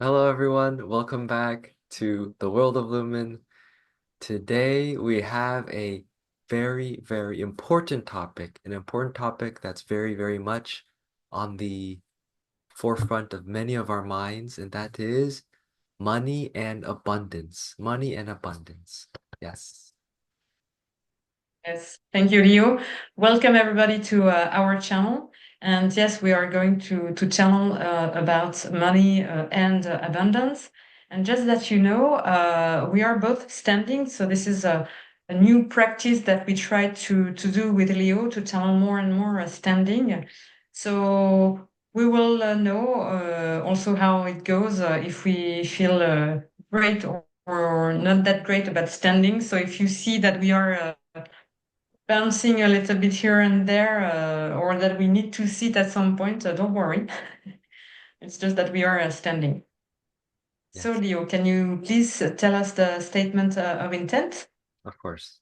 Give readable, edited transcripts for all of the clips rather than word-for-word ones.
Hello, everyone. Welcome back to the World of Lumen. Today we have a very, very important topic, an important topic that's very, very much on the forefront of many of our minds, and that is money and abundance. Money and abundance. Yes. Yes, thank you, Leo. Welcome everybody to our channel. And yes, we are going to channel about money and abundance. And just that you know, we are both standing. So this is a new practice that we try to do with Leo to channel more and more standing. So we will know also how it goes if we feel great or not that great about standing. So if you see that we are bouncing a little bit here and there, or that we need to sit at some point, don't worry. It's just that we are standing. So, Yes, Leo, can you please tell us the statement of intent? of course.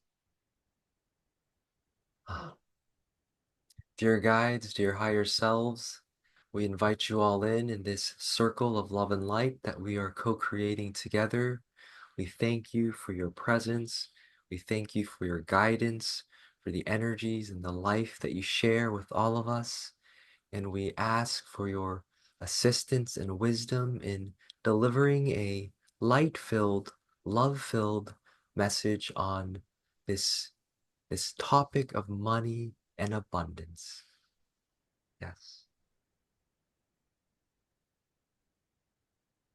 Dear guides, dear higher selves, we invite you all in this circle of love and light that we are co-creating together. We thank you for your presence. We thank you for your guidance, for the energies and the life that you share with all of us. And we ask for your assistance and wisdom in delivering a light-filled, love-filled message on this, this topic of money and abundance. Yes.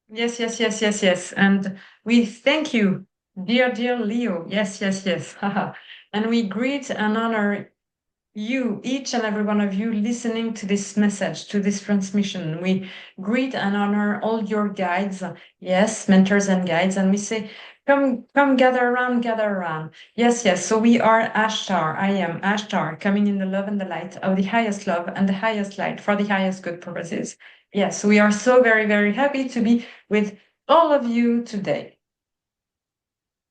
Yes, yes, yes, yes, yes. And we thank you, dear Leo. Yes, yes, yes. And we greet and honor you, each and every one of you listening to this message, to this transmission. We greet and honor all your guides, yes, mentors and guides, and we say, come, gather around, gather around. Yes, yes. So we are Ashtar. I am Ashtar, coming in the love and the light of the highest love and the highest light for the highest good purposes. Yes, we are so very, very happy to be with all of you today.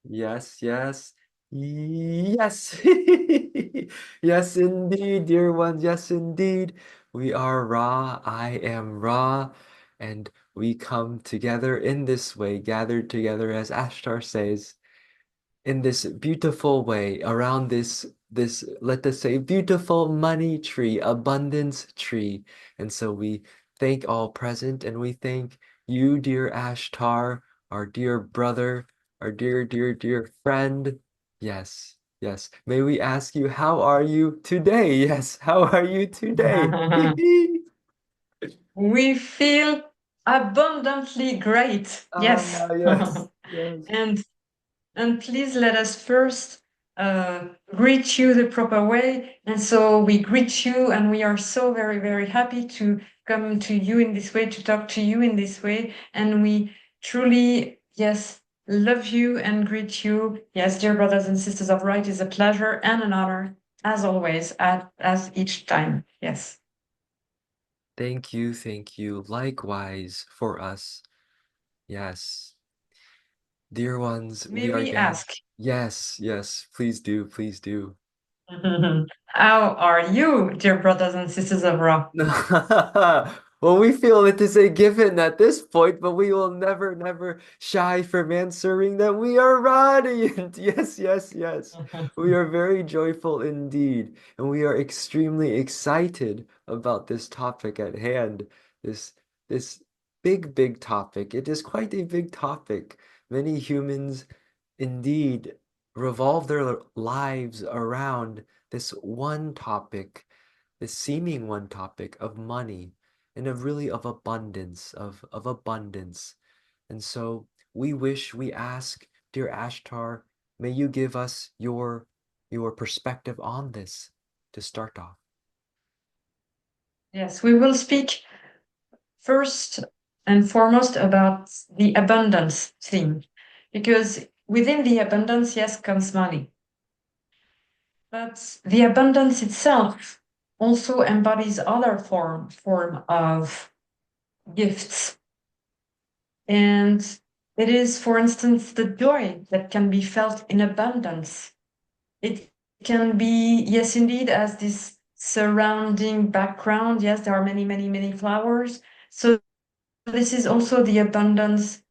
Yes, yes, yes. Yes, indeed, dear ones. Yes, indeed. We are Ra. I am Ra. And we come together in this way, gathered together, as Ashtar says, in this beautiful way around this let us say beautiful money tree, abundance tree. And so we thank all present, and we thank you, dear Ashtar, our dear brother, our dear friend. Yes, yes, may we ask you, how are you today? Yes, how are you today? We feel abundantly great. Yes. Yes, yes. And and please let us first greet you the proper way. And so we greet you, and we are so very, very happy to come to you in this way, to talk to you in this way. And we truly, yes, love you and greet you. Yes, dear brothers and sisters of Right, is a pleasure and an honor, as always, as each time. Yes. Thank you. Likewise for us. Yes. Dear ones, May we are we gathered. ask, Yes, yes, please do, please do. how are you, dear brothers and sisters of Ra? Well, we feel it is a given at this point, but we will never, never shy from answering that we are radiant. Yes, yes, yes. We are very joyful indeed, and we are extremely excited about this topic at hand. This this big, big topic. It is quite a big topic. Many humans indeed revolve their lives around this one topic, this seeming one topic of money, and of really of abundance, of abundance. And so we ask, dear Ashtar, may you give us your perspective on this to start off. Yes, we will speak first and foremost about the abundance theme, because within the abundance, yes, comes money. But the abundance itself also embodies other form of gifts. And it is, for instance, the joy that can be felt in abundance. It can be, yes, indeed, as this surrounding background. Yes, there are many, many, many flowers. So this is also the abundance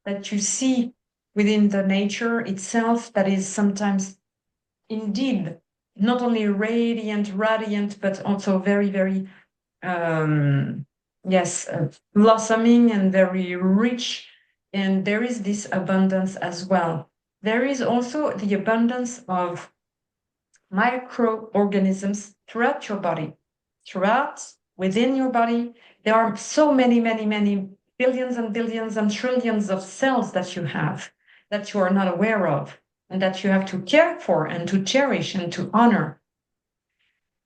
that you see within the nature itself that is sometimes indeed not only radiant, but also very, very, um, yes, blossoming and very rich. And there is this abundance as well. There is also the abundance of microorganisms throughout your body, throughout, within your body. There are so many, many, many billions and billions and trillions of cells that you have that you are not aware of and that you have to care for and to cherish and to honor.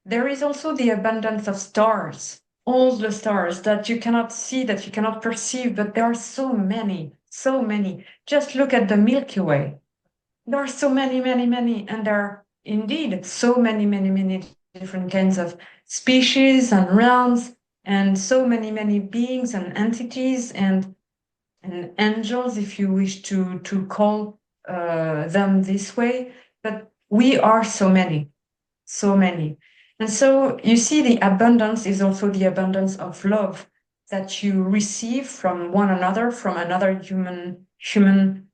There is also the abundance of stars, all the stars that you cannot see, that you cannot perceive, but there are so many, so many. Just look at the Milky Way. There are so many, many, many, and there are indeed so many, many, many different kinds of species and realms, and so many, many beings and entities and angels, if you wish to call them this way. But we are so many, so many. And so you see, the abundance is also the abundance of love that you receive from one another, from another human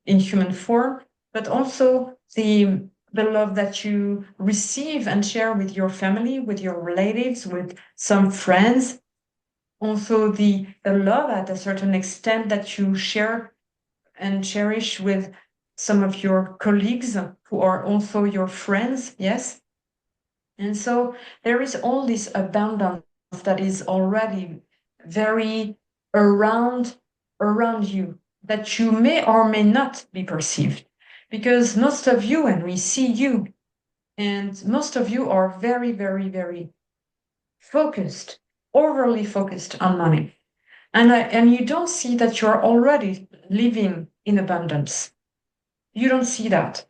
in human form, but also the love that you receive and share with your family, with your relatives, with some friends. Also the love at a certain extent that you share and cherish with some of your colleagues who are also your friends, yes. And so there is all this abundance that is already very around around you that you may or may not be perceived. Because most of you, and we see you, and most of you are very, very, very focused, overly focused on money. And you don't see that you're already living in abundance. You don't see that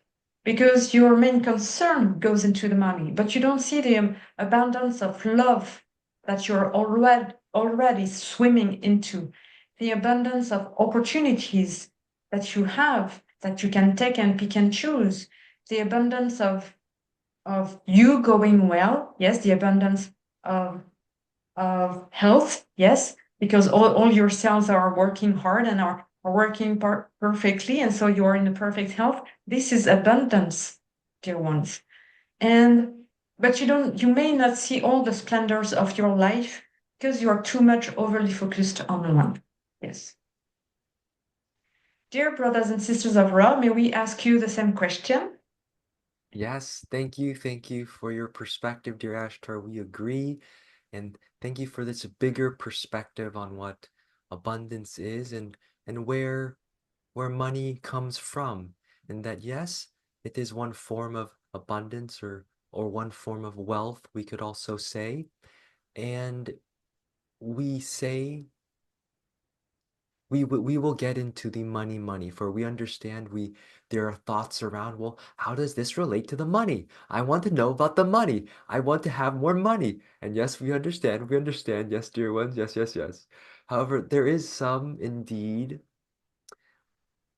because your main concern goes into the money, but you don't see the abundance of love that you're already swimming into, the abundance of opportunities that you have that you can take and pick and choose, the abundance of you going well, yes, the abundance of health, yes, because all your cells are working hard and are working perfectly, and so you are in the perfect health. This is abundance, dear ones. And but you may not see all the splendors of your life because you are too much overly focused on one. Yes. Dear brothers and sisters of Ra, may we ask you the same question? Yes, thank you for your perspective, dear Ashtar. We agree, and thank you for this bigger perspective on what abundance is and where money comes from, and that yes, it is one form of abundance or one form of wealth, we could also say, and we say we will get into the money, for we understand there are thoughts around, well, how does this relate to the money? I want to know about the money. I want to have more money. And yes, we understand, yes, dear ones, yes, yes, yes. However, there is some indeed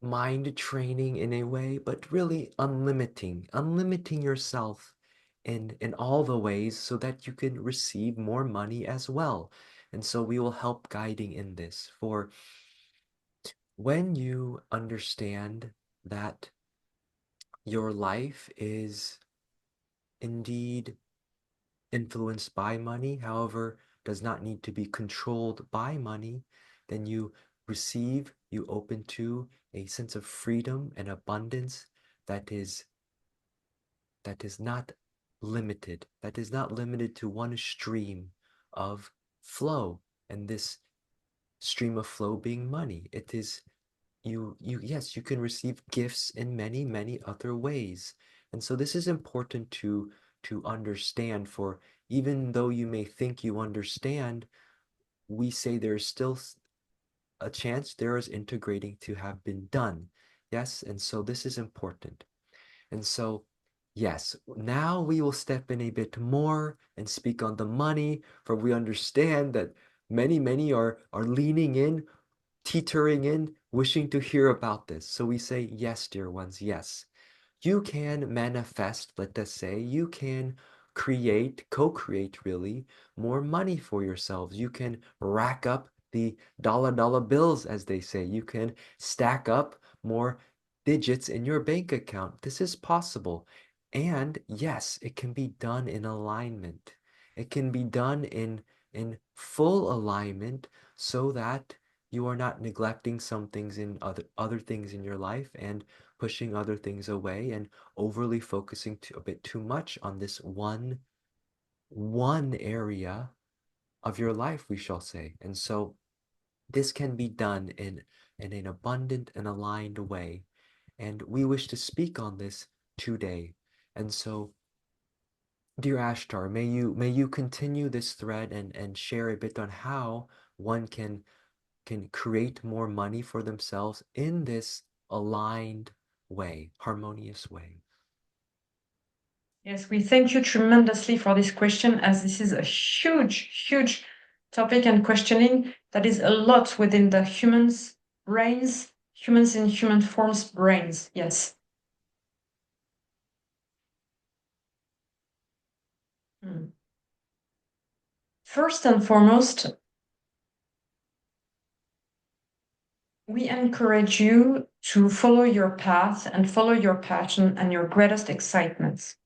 mind training in a way, but really unlimiting yourself in all the ways so that you can receive more money as well. And so we will help guiding in this. For when you understand that your life is indeed influenced by money, however, does not need to be controlled by money, then you open to a sense of freedom and abundance that is not limited to one stream of flow, and this stream of flow being money. It is yes, you can receive gifts in many other ways. And so this is important to understand, for even though you may think you understand, we say there's still a chance there is integrating to have been done. Yes, and so this is important. And so, yes, now we will step in a bit more and speak on the money, for we understand that many are leaning in, teetering in, wishing to hear about this. So we say, yes, dear ones, yes. You can manifest, let us say, you can create, co-create really, more money for yourselves. You can rack up the dollar bills, as they say. You can stack up more digits in your bank account. This is possible. And yes, it can be done in alignment. It can be done in full alignment so that you are not neglecting some things in other things in your life and pushing other things away and overly focusing a bit too much on this one area of your life, we shall say. And so this can be done in an abundant and aligned way. And we wish to speak on this today. And so, dear Ashtar, may you continue this thread and share a bit on how one can create more money for themselves in this aligned way, harmonious way. Yes, we thank you tremendously for this question, as this is a huge, huge topic and questioning that is a lot within the humans' brains, humans in human forms brains. Yes. Hmm. First and foremost, we encourage you to follow your path and follow your passion and your greatest excitements.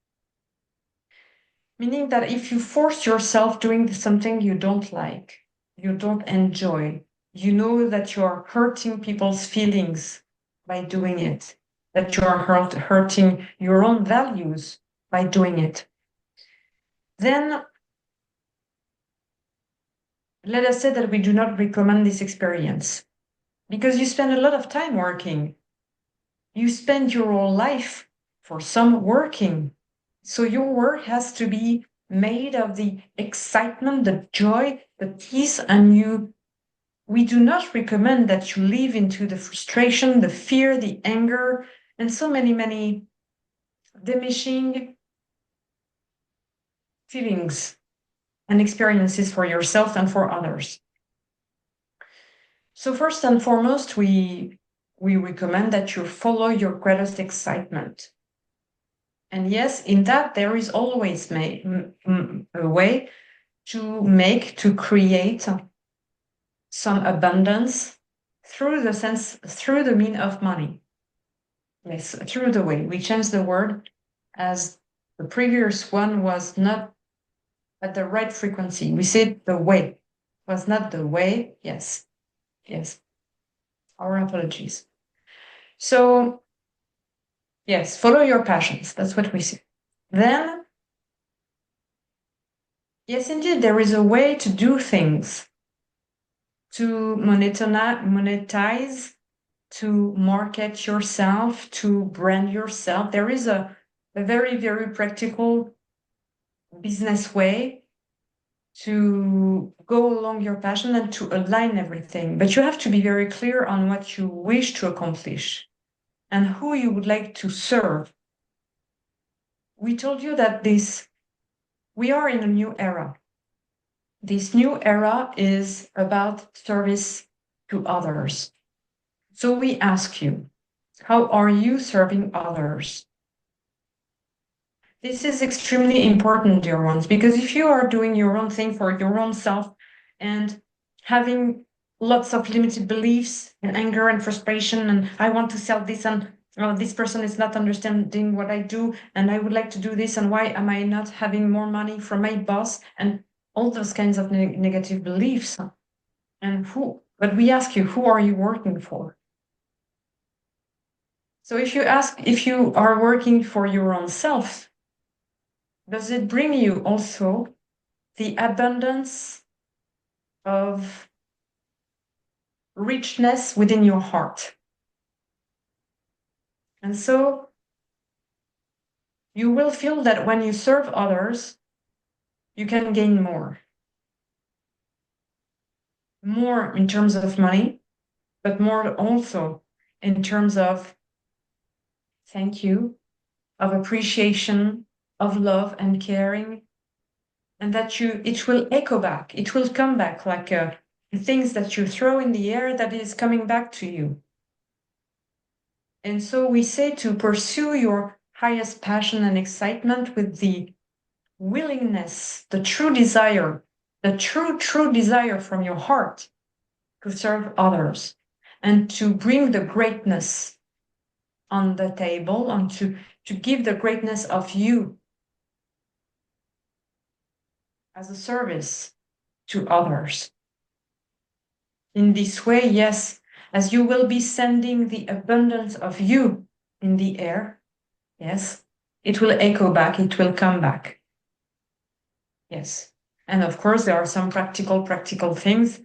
Meaning that if you force yourself doing something you don't like, you don't enjoy, you know that you're hurting people's feelings by doing it, that you are hurting your own values by doing it, then let us say that we do not recommend this experience because you spend a lot of time working. You spend your whole life for some working. So your work has to be made of the excitement, the joy, the peace, and we do not recommend that you live into the frustration, the fear, the anger, and so many diminishing feelings and experiences for yourself and for others. So first and foremost, we recommend that you follow your greatest excitement. And yes, in that there is always a way to create some abundance through the mean of money. Yes, through the way. We changed the word as the previous one was not at the right frequency. We said the way was not the way. Yes, yes. Our apologies. So yes, follow your passions. That's what we say. Then, yes, indeed, there is a way to do things, to monetize, to market yourself, to brand yourself. There is a very, very practical business way to go along your passion and to align everything. But you have to be very clear on what you wish to accomplish and who you would like to serve. We told you that we are in a new era. This new era is about service to others. So we ask you, how are you serving others? This is extremely important, dear ones, because if you are doing your own thing for your own self and having lots of limited beliefs and anger and frustration, and I want to sell this, and this person is not understanding what I do, and I would like to do this, and why am I not having more money from my boss, and all those kinds of negative beliefs. But we ask you, who are you working for? So if you are working for your own self, does it bring you also the abundance of richness within your heart? And so you will feel that when you serve others, you can gain more. More in terms of money, but more also in terms of thank you, of appreciation, of love and caring, and that it will echo back. It will come back like things that you throw in the air that is coming back to you. And so we say to pursue your highest passion and excitement with the willingness, the true desire from your heart to serve others, and to bring the greatness on the table, and to give the greatness of you as a service to others. In this way, yes, as you will be sending the abundance of you in the air, yes, it will echo back, it will come back. Yes. And of course, there are some practical things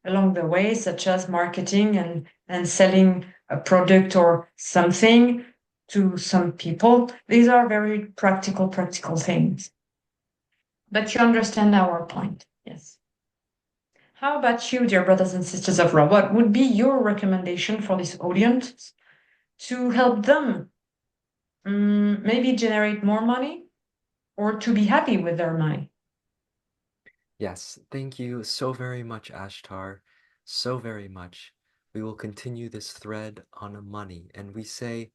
along the way, such as marketing and selling a product or something to some people. These are very practical things. But you understand our point. Yes. How about you, dear brothers and sisters of Ra? What would be your recommendation for this audience to help them maybe generate more money or to be happy with their money? Yes, thank you so very much, Ashtar. So very much. We will continue this thread on money. And we say,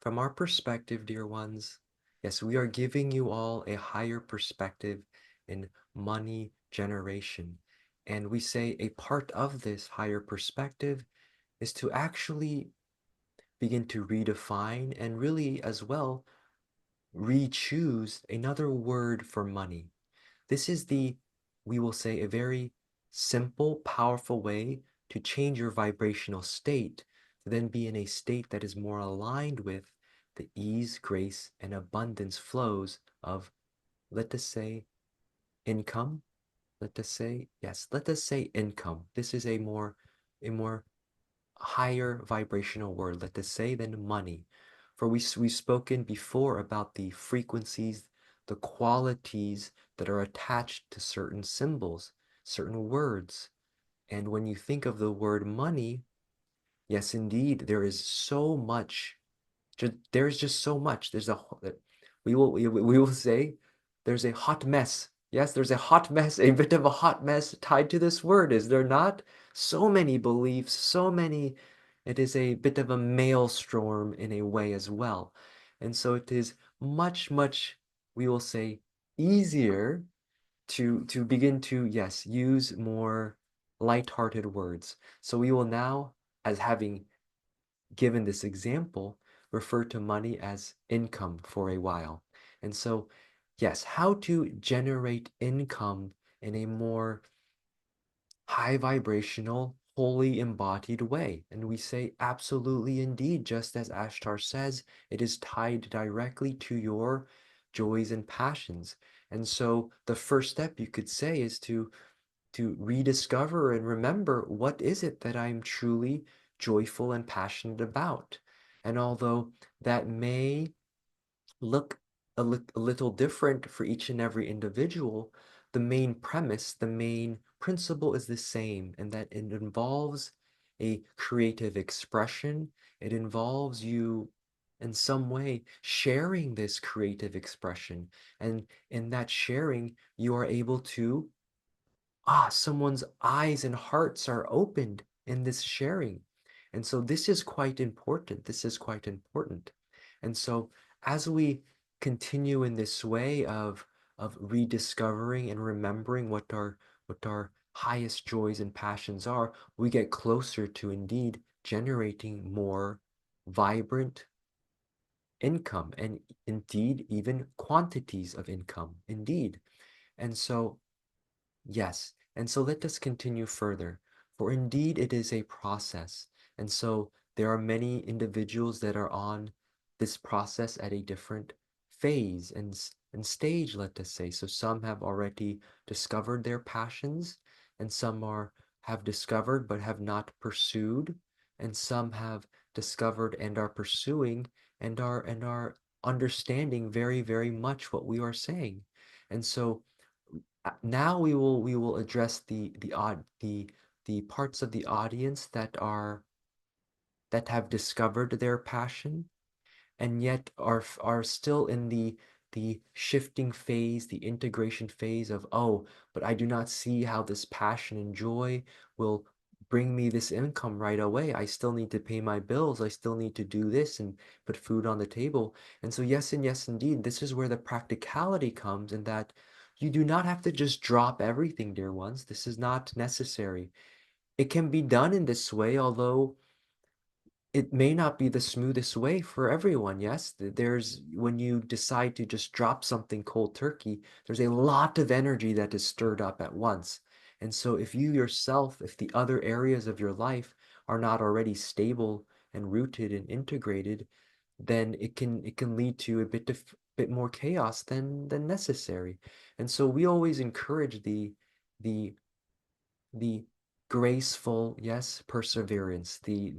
from our perspective, dear ones, yes, we are giving you all a higher perspective in money generation. And we say a part of this higher perspective is to actually begin to redefine and really as well re-choose another word for money. This is we will say, a very simple, powerful way to change your vibrational state to then be in a state that is more aligned with the ease, grace, and abundance flows of, let us say, income. Let us say, yes, let us say income. This is a more higher vibrational word, let us say, than money. For we've spoken before about the frequencies, the qualities that are attached to certain symbols, certain words. And when you think of the word money, yes, indeed, there is so much. There's just so much. We will say there's a hot mess. Yes, there's a hot mess, a bit of a hot mess tied to this word, is there not? So many beliefs, so many. It is a bit of a maelstrom in a way as well. And so it is much, much, we will say, easier to begin to, yes, use more light-hearted words. So we will now, as having given this example, refer to money as income for a while. And so, yes, how to generate income in a more high vibrational, wholly embodied way. And we say, absolutely indeed, just as Ashtar says, it is tied directly to your joys and passions. And so the first step you could say is to rediscover and remember, what is it that I'm truly joyful and passionate about? And although that may look a little different for each and every individual, the main premise, the main principle is the same, and that it involves a creative expression. It involves you in some way sharing this creative expression. And in that sharing, you are able to someone's eyes and hearts are opened in this sharing. And so this is quite important. This is quite important. And so as we continue in this way of rediscovering and remembering what our highest joys and passions are, we get closer to indeed generating more vibrant income and indeed even quantities of income indeed. And so yes, and so let us continue further, for indeed it is a process. And so there are many individuals that are on this process at a different phase and stage, let us say. So some have already discovered their passions, and some have discovered but have not pursued, and some have discovered and are pursuing and are understanding very, very much what we are saying. And so now we will address the parts of the audience that have discovered their passion and yet are still in the shifting phase, the integration phase of, oh, but I do not see how this passion and joy will bring me this income right away. I still need to pay my bills. I still need to do this and put food on the table. And so yes, and yes, indeed, this is where the practicality comes, in that you do not have to just drop everything, dear ones. This is not necessary. it can be done in this way, although it may not be the smoothest way for everyone. Yes, there's when you decide to just drop something cold turkey, there's a lot of energy that is stirred up at once. And so if you yourself, if the other areas of your life are not already stable and rooted and integrated, then it can lead to a bit more chaos than necessary. And so we always encourage the the graceful, yes, perseverance, the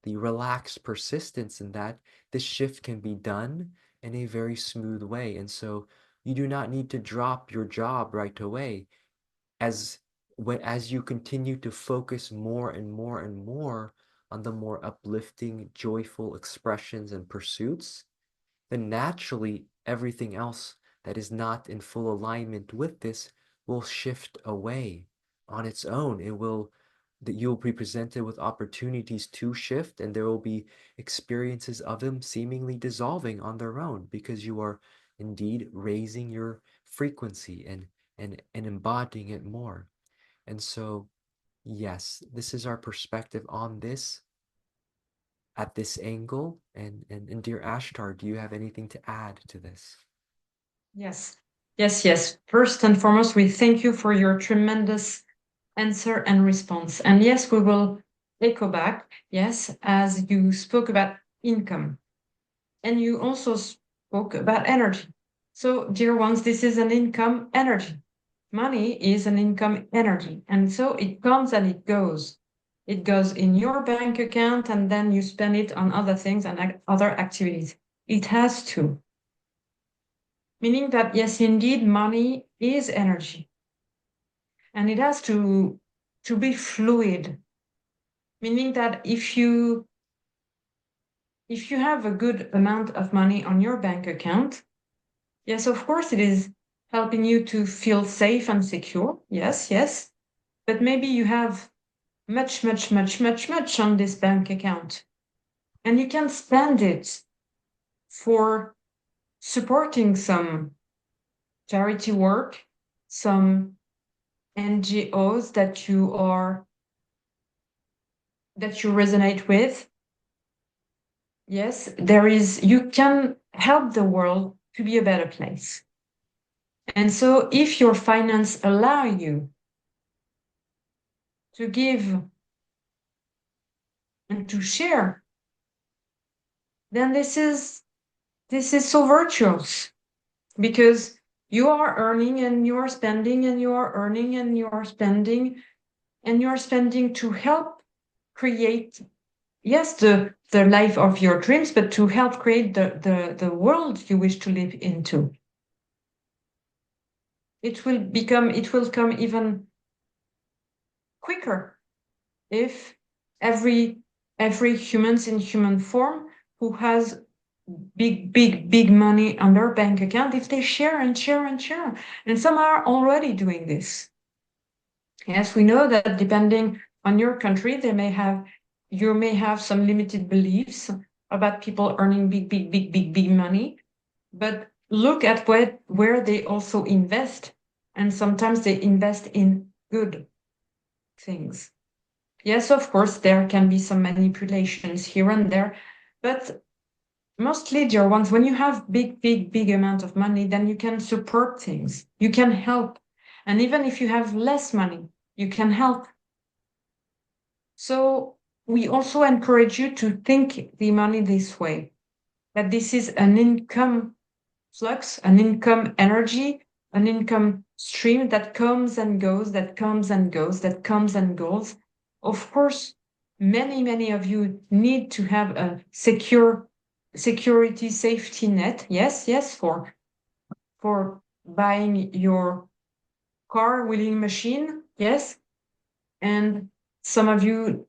the relaxed persistence in that this shift can be done in a very smooth way. And so you do not need to drop your job right away as as you continue to focus more and more and more on the more uplifting, joyful expressions and pursuits, then naturally everything else that is not in full alignment with this will shift away on its own. It will that you'll be presented with opportunities to shift, and there will be experiences of them seemingly dissolving on their own because you are indeed raising your frequency and embodying it more. And so, yes, this is our perspective on this at this angle. And dear Ashtar, do you have anything to add to this? Yes, yes, yes. First and foremost, we thank you for your tremendous answer and response. And yes, we will echo back, yes, as you spoke about income and you also spoke about energy. So, dear ones, this is an income energy. Money is an income energy. And so it comes and it goes. It goes in your bank account and then you spend it on other things and other activities. It has to. Meaning that, yes, indeed, money is energy. And it has to be fluid. Meaning that if you have a good amount of money on your bank account, yes, of course, it is helping you to feel safe and secure. Yes, yes. But maybe you have much, much, much, much, much on this bank account. And you can spend it for supporting some charity work, some NGOs that you resonate with. Yes, you can help the world to be a better place. And so if your finance allow you to give and to share, then this is so virtuous because you are earning and you are spending and you are earning and you are spending and you are spending to help create, yes, the life of your dreams, but to help create the world you wish to live into. It will come even quicker if every humans in human form who has big money on their bank account, if they share and share and share, and some are already doing this. Yes, we know that depending on your country, you may have some limited beliefs about people earning big money, but look at where they also invest, and sometimes they invest in good things. Yes, of course, there can be some manipulations here and there, but mostly, dear ones, when you have big amount of money, then you can support things. You can help. And even if you have less money, you can help. So we also encourage you to think the money this way, that this is an income flux, an income energy, an income stream that comes and goes, that comes and goes, that comes and goes. Of course, many of you need to have a security safety net. Yes, yes, for buying your car wheeling machine. Yes. And some of you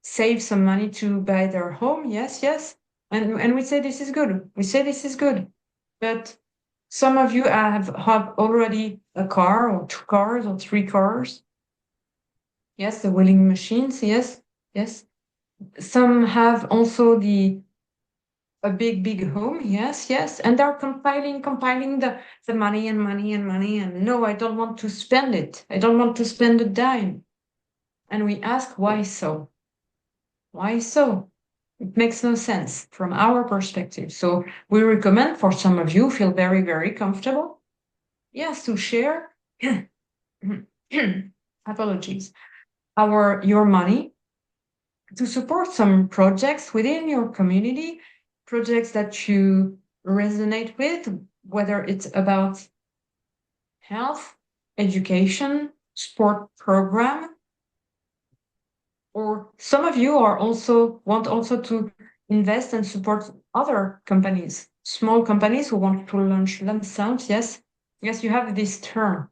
save some money to buy their home. Yes, yes. And we say this is good. We say this is good. But some of you have already a car or two cars or three cars. Yes, the wheeling machines. Yes, yes. Some have also a big home. Yes, yes. And they're compiling the money and money and money. And no, I don't want to spend it. I don't want to spend a dime. And we ask, why so? Why so? It makes no sense from our perspective. So we recommend for some of you feel very, very comfortable. Yes, to share. Apologies. Your money to support some projects within your community, projects that you resonate with, whether it's about health, education, sport program, or some of you are also want also to invest and support other companies, small companies who want to launch themselves. Yes, yes, you have this term,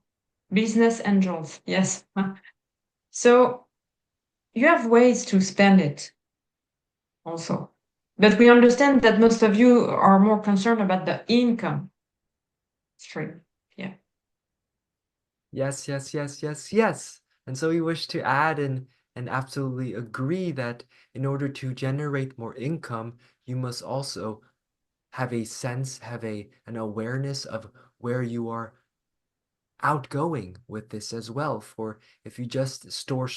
business angels. Yes, so you have ways to spend it also. But we understand that most of you are more concerned about the income stream. Yeah. Yes, yes, yes, yes, yes. And so we wish to add and absolutely agree that in order to generate more income, you must also have a sense, have an awareness of where you are outgoing with this as well. For if you just store,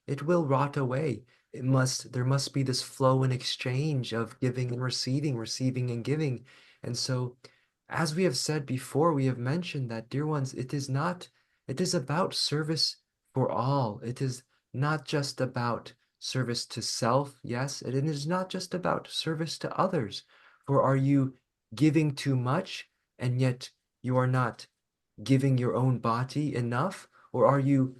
it will rot away. There must be this flow and exchange of giving and receiving, receiving and giving. And so, as we have said before, we have mentioned that, dear ones, it is about service for all. It is not just about service to self, yes, it is not just about service to others. For are you giving too much and yet you are not giving your own body enough, or are you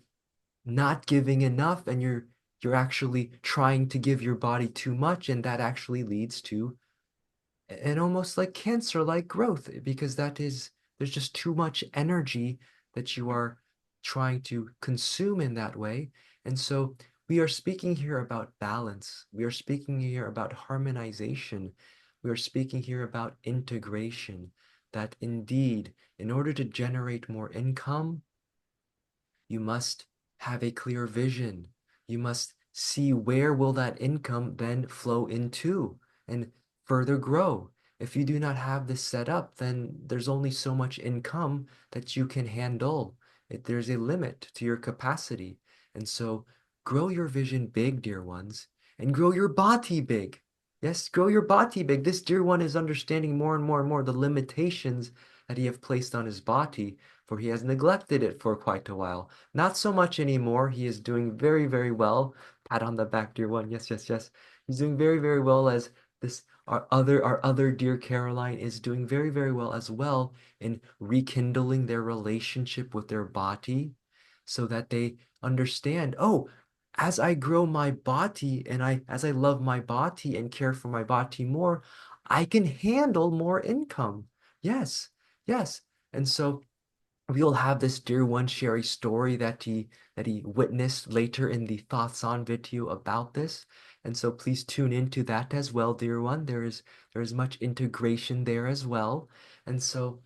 not giving enough and you're actually trying to give your body too much, and that actually leads to an almost like cancer like growth, because there's just too much energy that you are trying to consume in that way. And so we are speaking here about balance. We are speaking here about harmonization. We are speaking here about integration, that indeed, in order to generate more income, you must have a clear vision. You must see where will that income then flow into and further grow. If you do not have this set up, then there's only so much income that you can handle. There's a limit to your capacity. And so grow your vision big, dear ones, and grow your body big. Yes, grow your body big. This dear one is understanding more and more and more the limitations that he have placed on his body, for he has neglected it for quite a while. Not so much anymore. He is doing very, very well. Pat on the back, dear one. Yes, yes, yes. He's doing very, very well, as this our other dear Caroline is doing very, very well as well in rekindling their relationship with their body, so that they understand, oh, as I grow my body and as I love my body and care for my body more, I can handle more income. Yes, yes. And so we'll have this dear one share a story that he witnessed later in the thoughts on video about this. And so please tune into that as well, dear one. There is much integration there as well. And so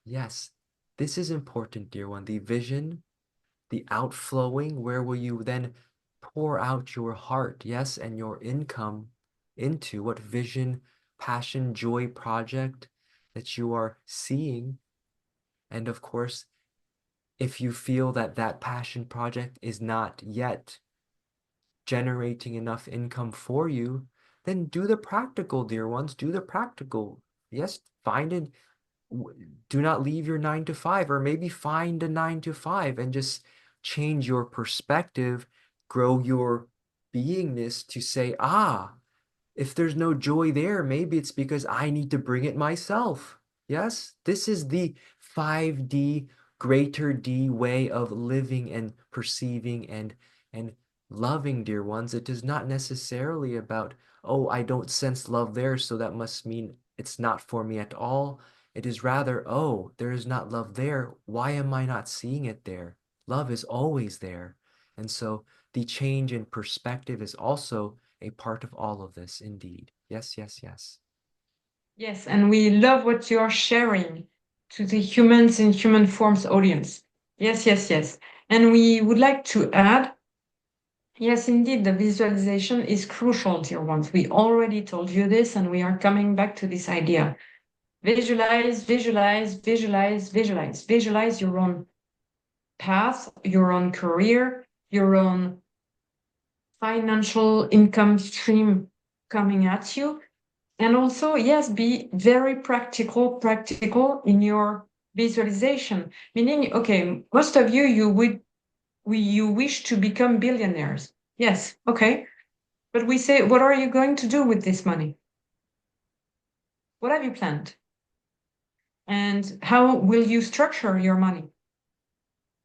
yes, this is important, dear one. The vision, the outflowing, where will you then pour out your heart, yes, and your income into what vision, passion, joy project that you are seeing. And of course, if you feel that that passion project is not yet generating enough income for you, then do the practical, dear ones. Do the practical. Yes, find it. Do not leave your 9 to 5, or maybe find a 9 to 5 and just change your perspective, grow your beingness to say, ah, if there's no joy there, maybe it's because I need to bring it myself. Yes, this is the 5D, greater D way of living and perceiving and loving, dear ones. It is not necessarily about, oh, I don't sense love there, so that must mean it's not for me at all. It is rather, oh, there is not love there. Why am I not seeing it there? Love is always there. And so the change in perspective is also a part of all of this, indeed. Yes, yes, yes. Yes, and we love what you're sharing to the humans in human forms audience. Yes, yes, yes. And we would like to add, yes, indeed, the visualization is crucial, dear ones. We already told you this, and we are coming back to this idea. Visualize, visualize, visualize, visualize. Visualize your own path, your own career, your own financial income stream coming at you. And also, yes, be very practical in your visualization. Meaning, okay, most of you, you wish to become billionaires. Yes, okay. But we say, what are you going to do with this money? What have you planned? And how will you structure your money?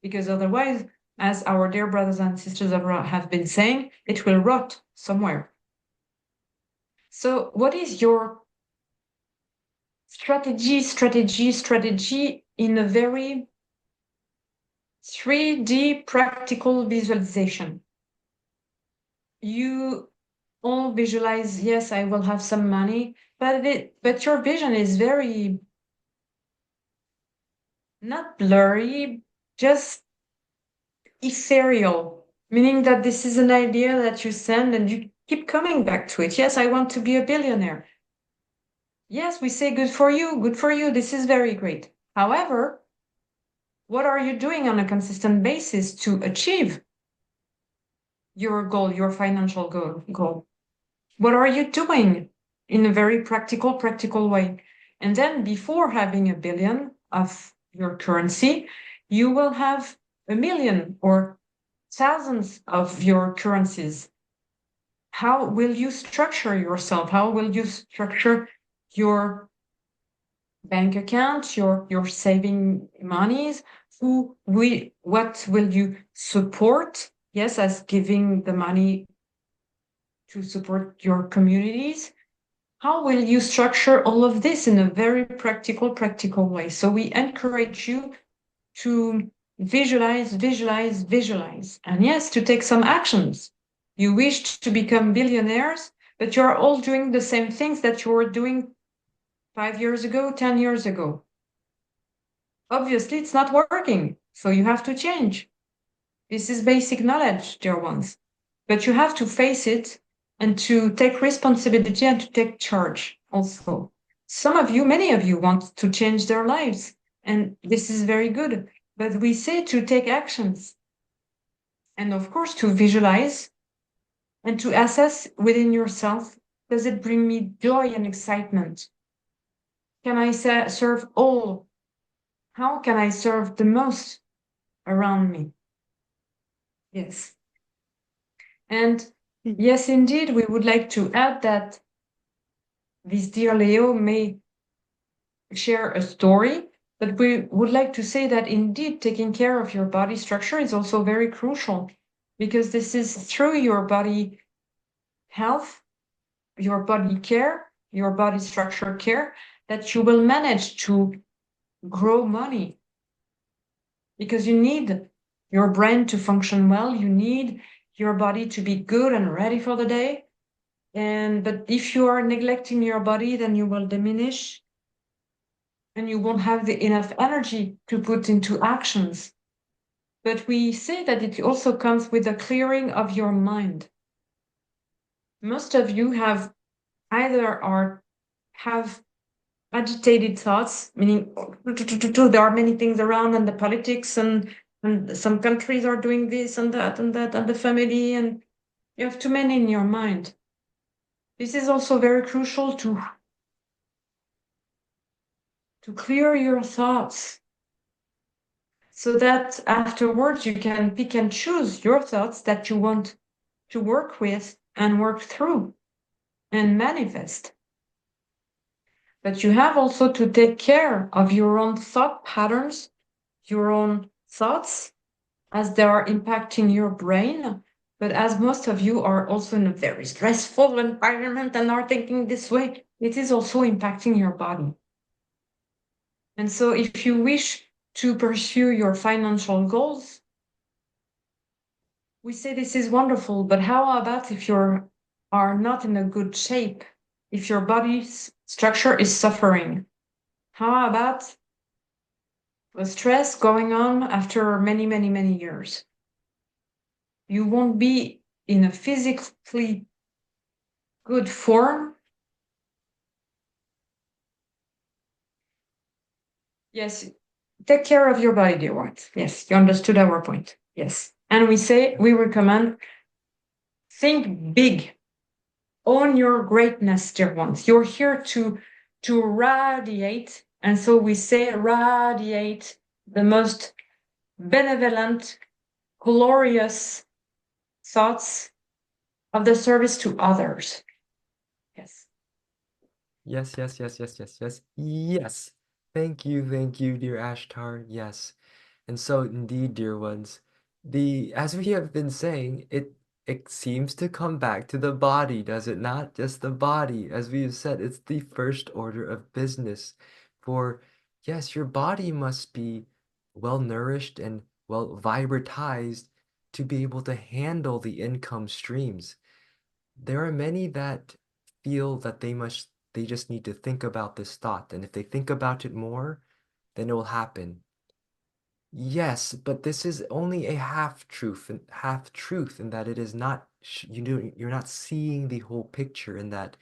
Because otherwise, as our dear brothers and sisters of Ra have been saying, it will rot somewhere. So, what is your strategy in a very 3D practical visualization? You all visualize, yes, I will have some money, but your vision is very not blurry, just ethereal, meaning that this is an idea that you send and you keep coming back to it. Yes, I want to be a billionaire. Yes, we say good for you, this is very great. However, what are you doing on a consistent basis to achieve your goal, your financial goal? What are you doing in a very practical way? And then before having a billion of your currency, you will have a million or thousands of your currencies. How will you structure yourself? How will you structure your bank account, your saving monies? What will you support? Yes, as giving the money to support your communities. How will you structure all of this in a very practical way? So we encourage you to visualize, and yes, to take some actions. You wish to become billionaires, but you're all doing the same things that you were doing 5 years ago, 10 years ago. Obviously, it's not working, so you have to change. This is basic knowledge, dear ones. But you have to face it and to take responsibility and to take charge also. Some of you, many of you want to change their lives, and this is very good. But we say to take actions and, of course, to visualize and to assess within yourself, does it bring me joy and excitement? Can I serve all? How can I serve the most around me? Yes. And yes, indeed, we would like to add that this dear Leo may share a story, but we would like to say that indeed taking care of your body structure is also very crucial, because this is through your body health, your body care, your body structure care, that you will manage to grow money. Because you need your brain to function well, you need your body to be good and ready for the day. But if you are neglecting your body, then you will diminish and you won't have the enough energy to put into actions. But we say that it also comes with a clearing of your mind. Most of you have have agitated thoughts, meaning there are many things around and the politics and some countries are doing this and that and the family, and you have too many in your mind. This is also very crucial to clear your thoughts so that afterwards you can pick and choose your thoughts that you want to work with and work through and manifest. But you have also to take care of your own thought patterns, your own thoughts, as they are impacting your brain. But as most of you are also in a very stressful environment and are thinking this way, it is also impacting your body. And so if you wish to pursue your financial goals, we say this is wonderful, but how about if you are not in a good shape, if your body's structure is suffering? How about the stress going on after many years? You won't be in a physically good form. Yes, take care of your body, dear ones. Yes, you understood our point. Yes. And we recommend, think big, own your greatness, dear ones. You're here to radiate. And so we say radiate the most benevolent, glorious thoughts of the service to others. Yes. Yes, yes, yes, yes, yes, yes, yes. Thank you, dear Ashtar. Yes. And so indeed, dear ones, the as we have been saying, it seems to come back to the body, does it not? Just the body. As we have said, it's the first order of business. For yes, your body must be well nourished and well vibratized to be able to handle the income streams. There are many that feel that they just need to think about this thought, and if they think about it more, then it will happen. Yes, but this is only a half truth in that it is not you're not seeing the whole picture in that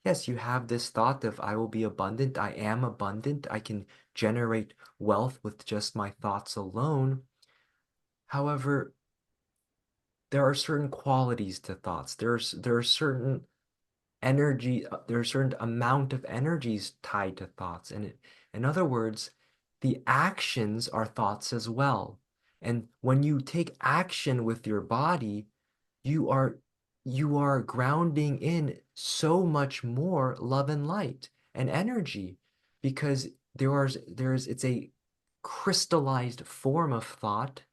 yes, you have this thought of I will be abundant, I am abundant, I can generate wealth with just my thoughts alone. However, there are certain qualities to thoughts. There are certain there's a certain amount of energies tied to thoughts. And in other words, the actions are thoughts as well. And when you take action with your body, you are you are grounding in so much more love and light and energy because there's it's a crystallized form of thought,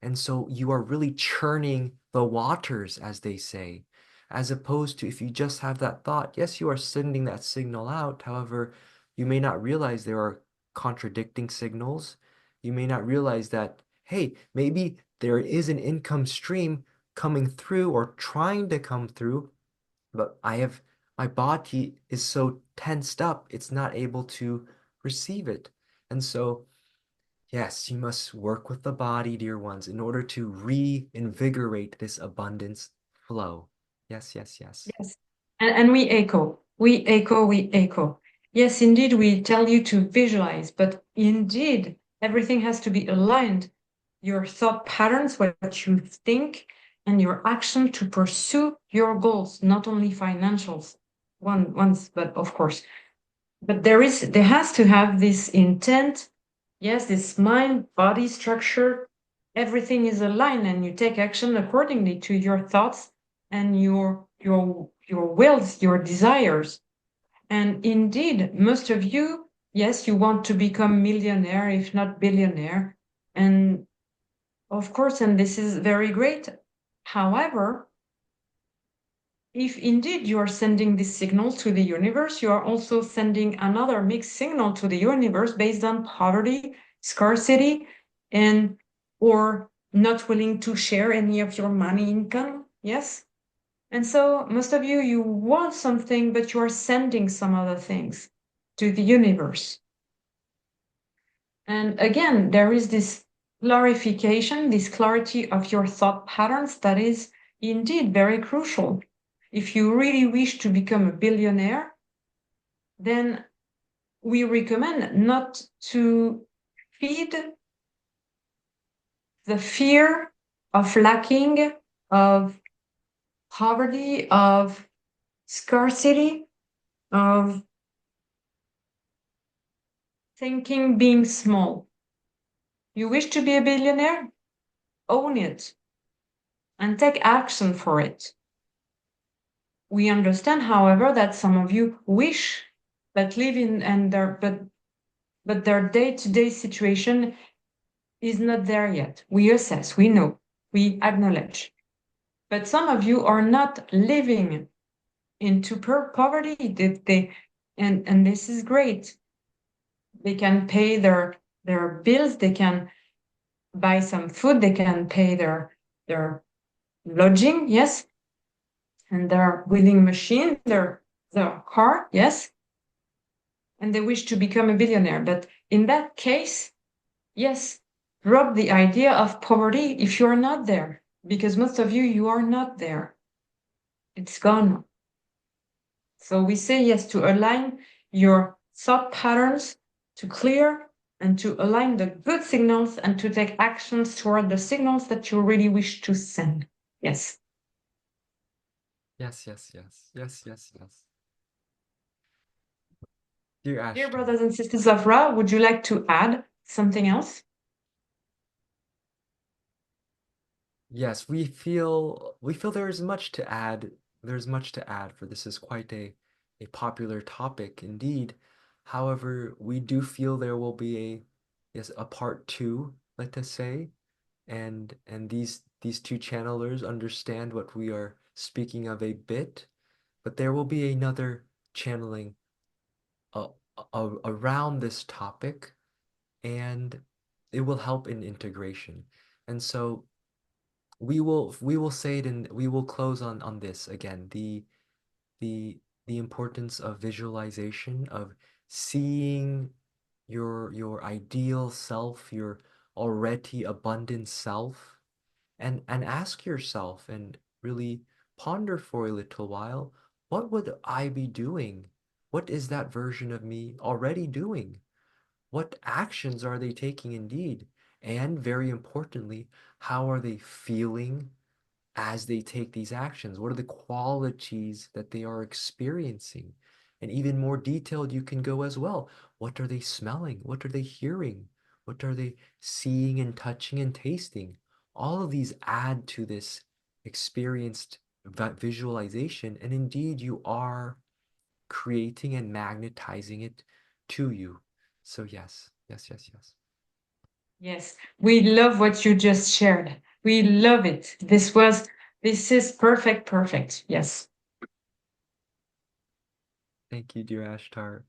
and so you are really churning the waters, as they say, as opposed to if you just have that thought, yes, you are sending that signal out. However, you may not realize there are contradicting signals. You may not realize that, hey, maybe there is an income stream coming through or trying to come through, but my body is so tensed up, it's not able to receive it. And so yes, you must work with the body, dear ones, in order to reinvigorate this abundance flow. Yes, yes, yes. Yes. And we echo. Yes, indeed, we tell you to visualize, but indeed, everything has to be aligned. Your thought patterns, what you think, and your action to pursue your goals, not only financials, once, but of course. But there has to have this intent, yes, this mind body structure, everything is aligned and you take action accordingly to your thoughts and your wills, your desires. And indeed, most of you, yes, you want to become millionaire, if not billionaire. And of course, and this is very great. However, if indeed you are sending this signal to the universe, you are also sending another mixed signal to the universe based on poverty, scarcity, and or not willing to share any of your money income. Yes. And so most of you, you want something, but you are sending some other things to the universe. And again, there is this clarification, this clarity of your thought patterns that is indeed very crucial. If you really wish to become a billionaire, then we recommend not to feed the fear of lacking, of poverty, of scarcity, of thinking being small. You wish to be a billionaire? Own it and take action for it. We understand, however, that some of you wish but live in and their but their day-to-day situation is not there yet. We assess, we know, we acknowledge. But some of you are not living into poverty. And this is great. They can pay their bills, they can buy some food, they can pay their lodging, yes, and their wheeling machine, their car, yes, and they wish to become a billionaire. But in that case, yes, drop the idea of poverty if you're not there, because most of you, you are not there. It's gone. So we say yes to align your thought patterns, to clear and to align the good signals and to take actions toward the signals that you really wish to send. Yes. Yes, yes, yes, yes, yes, yes. Dear Dear Ashtar, brothers and sisters of Ra, would you like to add something else? yes, we feel there is much to add. There's much to add, for this is quite a popular topic indeed. However, we do feel there will be a yes a part two, let us say, and these two channelers understand what we are speaking of a bit, but there will be another channeling uh, around this topic, and it will help in integration. And so we will say it, and we will close on this again, the the importance of visualization, of seeing your ideal self, your already abundant self, and ask yourself and really ponder for a little while, what would I be doing? What is that version of me already doing? What actions are they taking indeed? And very importantly, how are they feeling as they take these actions? What are the qualities that they are experiencing? And even more detailed, you can go as well. What are they smelling? What are they hearing? What are they seeing and touching and tasting? All of these add to this experienced visualization. And indeed, you are creating and magnetizing it to you. So, yes, yes, yes, yes. Yes, we love what you just shared. We love it. This is perfect, perfect. Yes. Thank you, dear Ashtar.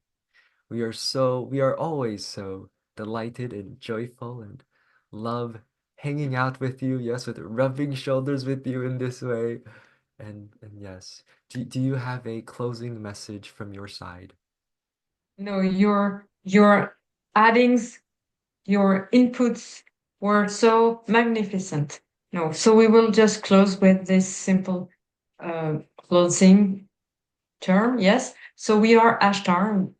We are always so delighted and joyful and love hanging out with you, yes, with rubbing shoulders with you in this way. And yes. Do you have a closing message from your side? No, your addings, your inputs were so magnificent. No, so we will just close with this simple closing term. Yes. So we are Ashtar,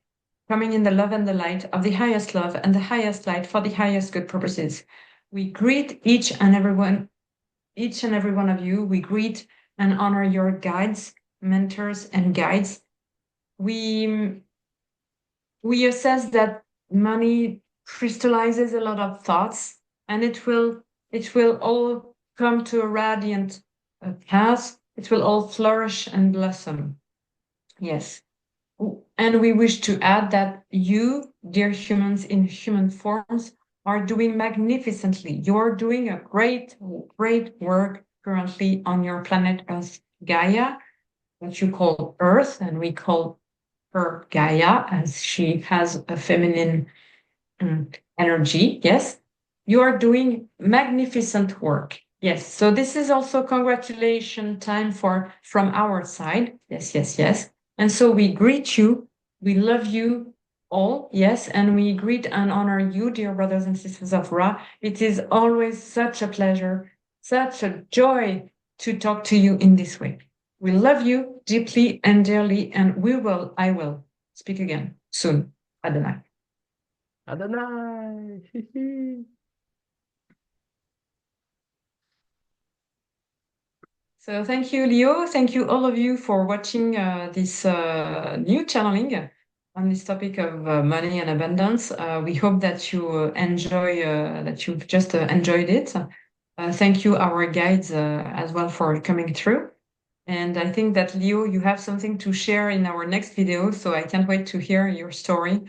coming in the love and the light of the highest love and the highest light for the highest good purposes. We greet each and every one of you. We greet and honor your guides, mentors, and guides. We we assess that money crystallizes a lot of thoughts, and it will all come to a radiant path. It will all flourish and blossom. Yes. And we wish to add that you, dear humans in human forms, are doing magnificently. You're doing a great, great work currently on your planet Earth, Gaia, what you call Earth, and we call her Gaia as she has a feminine energy. Yes, you are doing magnificent work. Yes, so this is also congratulation time for from our side. Yes, yes, yes. And so we greet you. We love you all. Yes, and we greet and honor you, dear brothers and sisters of Ra. It is always such a pleasure, such a joy to talk to you in this way. We love you deeply and dearly, and I will speak again soon. Adonai. Adonai! So thank you, Leo. Thank you, all of you, for watching this new channeling on this topic of money and abundance. We hope that you that you've just enjoyed it. Thank you, our guides, as well, for coming through. And I think that, Leo, you have something to share in our next video. So I can't wait to hear your story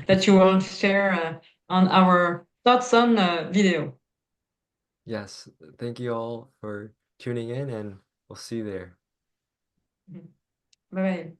that you will share on our thoughts on video. Yes, thank you all for tuning in, and we'll see you there. Bye bye.